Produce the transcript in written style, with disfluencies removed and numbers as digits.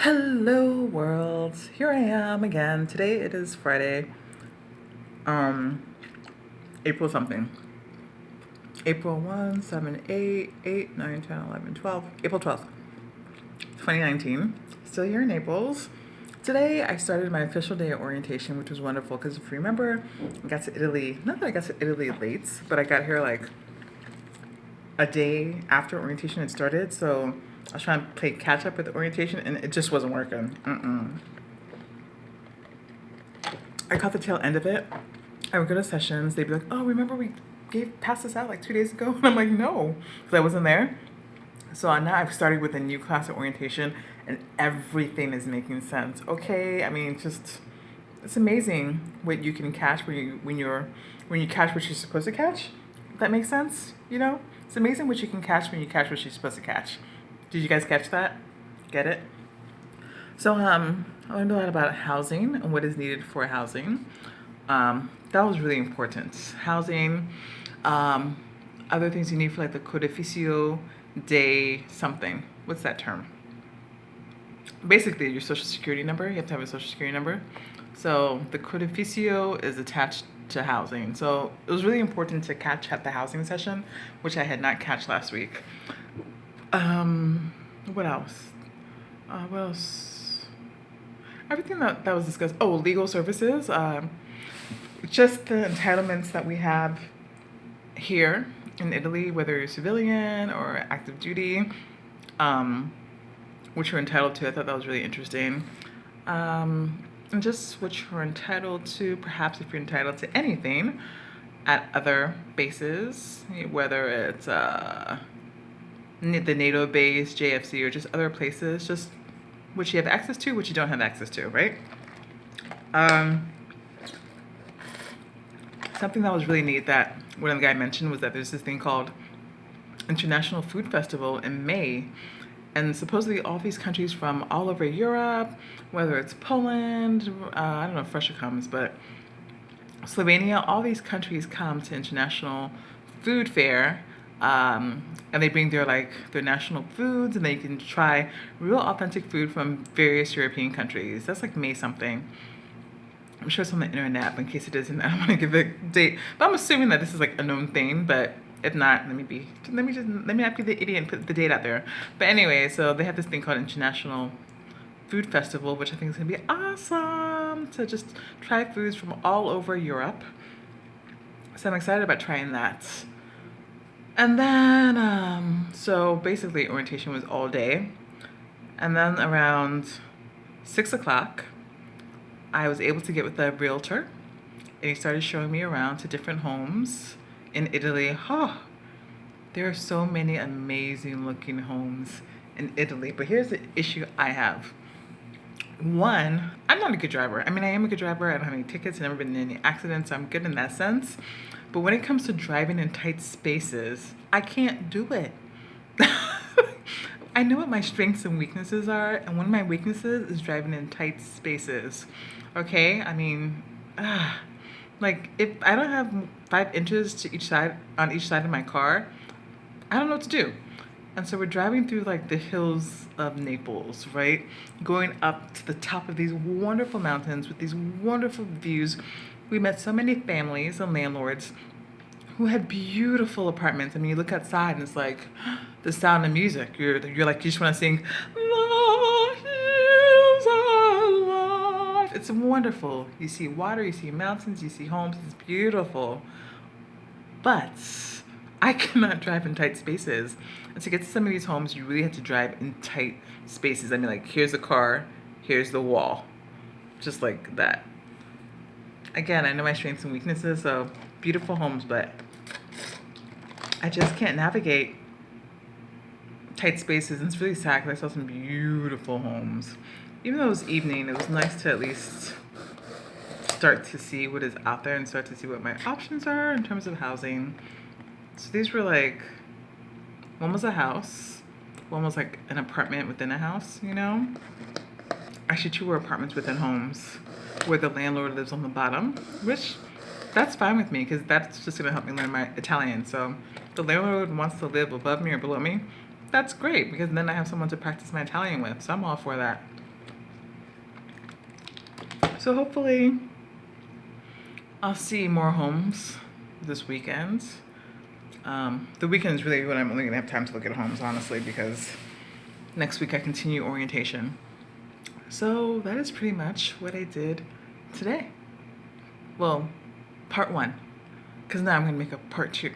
Hello world. Here I am again. Today it is Friday. Um April something. April 1, 7, 8, 8, 9, 10, 11, 12. April 12th, 2019. Still here in Naples. Today I started my official day of orientation, which was wonderful because if you remember, I got to Italy, not that I got to Italy late, but I got here like a day after orientation had started, so I was trying to play catch up with the orientation and it just wasn't working. I caught the tail end of it. I would go to sessions. They'd be like, "Oh, remember we passed this out like 2 days ago?" And I'm like, "No," because I wasn't there. So now I've started with a new class at orientation, and everything is making sense. Okay, I mean, just it's amazing what you can catch when you catch what you're supposed to catch. If that makes sense, you know. It's amazing what you can catch when you catch what you're supposed to catch. Did you guys catch that? Get it? So I learned a lot about housing and what is needed for housing. That was really important. Housing, um, other things you need for like the codificio de something. What's that term? Basically, your social security number. You have to have a social security number. So the codificio is attached to housing. So it was really important to catch at the housing session, which I had not catch last week. What else? What else? Everything that was discussed. Oh, legal services. Just the entitlements that we have here in Italy, whether you're civilian or active duty, which you're entitled to. I thought that was really interesting. And just what you're entitled to, perhaps if you're entitled to anything at other bases, whether it's the NATO base, JFC, or just other places, just what you have access to, what you don't have access to, right? Something that was really neat that one of the guy mentioned was that there's this thing called International Food Festival in May, and supposedly all these countries from all over Europe, whether it's Poland, I don't know if Russia comes, but Slovenia, all these countries come to International Food Fair, and they bring their national foods, and they can try real authentic food from various European countries. That's like May something. I'm sure it's on the internet, but in case it isn't, I don't want to give a date. But I'm assuming that this is like a known thing, but if not, let me not be the idiot and put the date out there. But anyway, so they have this thing called International Food Festival, which I think is gonna be awesome to just try foods from all over Europe. So I'm excited about trying that. And then, so basically orientation was all day. And then around 6 o'clock, I was able to get with a realtor, and he started showing me around to different homes in Italy. Oh, there are so many amazing looking homes in Italy. But here's the issue I have. One, I'm not a good driver. I mean, I am a good driver. I don't have any tickets. I've never been in any accidents, so I'm good in that sense. But when it comes to driving in tight spaces, I can't do it. I know what my strengths and weaknesses are, and one of my weaknesses is driving in tight spaces. Okay? I mean, like if I don't have 5 inches to each side on each side of my car, I don't know what to do. And so we're driving through like the hills of Naples, right? Going up to the top of these wonderful mountains with these wonderful views. We met so many families and landlords who had beautiful apartments. I mean, you look outside and it's like the sound of music. You're like, you just want to sing, "The hills are alive." It's wonderful. You see water, you see mountains, you see homes. It's beautiful. But I cannot drive in tight spaces. And to get to some of these homes, you really have to drive in tight spaces. I mean, like, here's the car, here's the wall. Just like that. Again, I know my strengths and weaknesses, so beautiful homes, but I just can't navigate tight spaces. And it's really sad because I saw some beautiful homes. Even though it was evening, it was nice to at least start to see what is out there and start to see what my options are in terms of housing. So these were like, one was a house, one was like an apartment within a house, you know? Actually, two were apartments within homes where the landlord lives on the bottom, which that's fine with me because that's just gonna help me learn my Italian. So if the landlord wants to live above me or below me, that's great because then I have someone to practice my Italian with. So I'm all for that. So hopefully I'll see more homes this weekend. The weekend is really when I'm only gonna have time to look at homes, honestly, because next week I continue orientation. So that is pretty much what I did today. Well, part one, because now I'm gonna make a part two.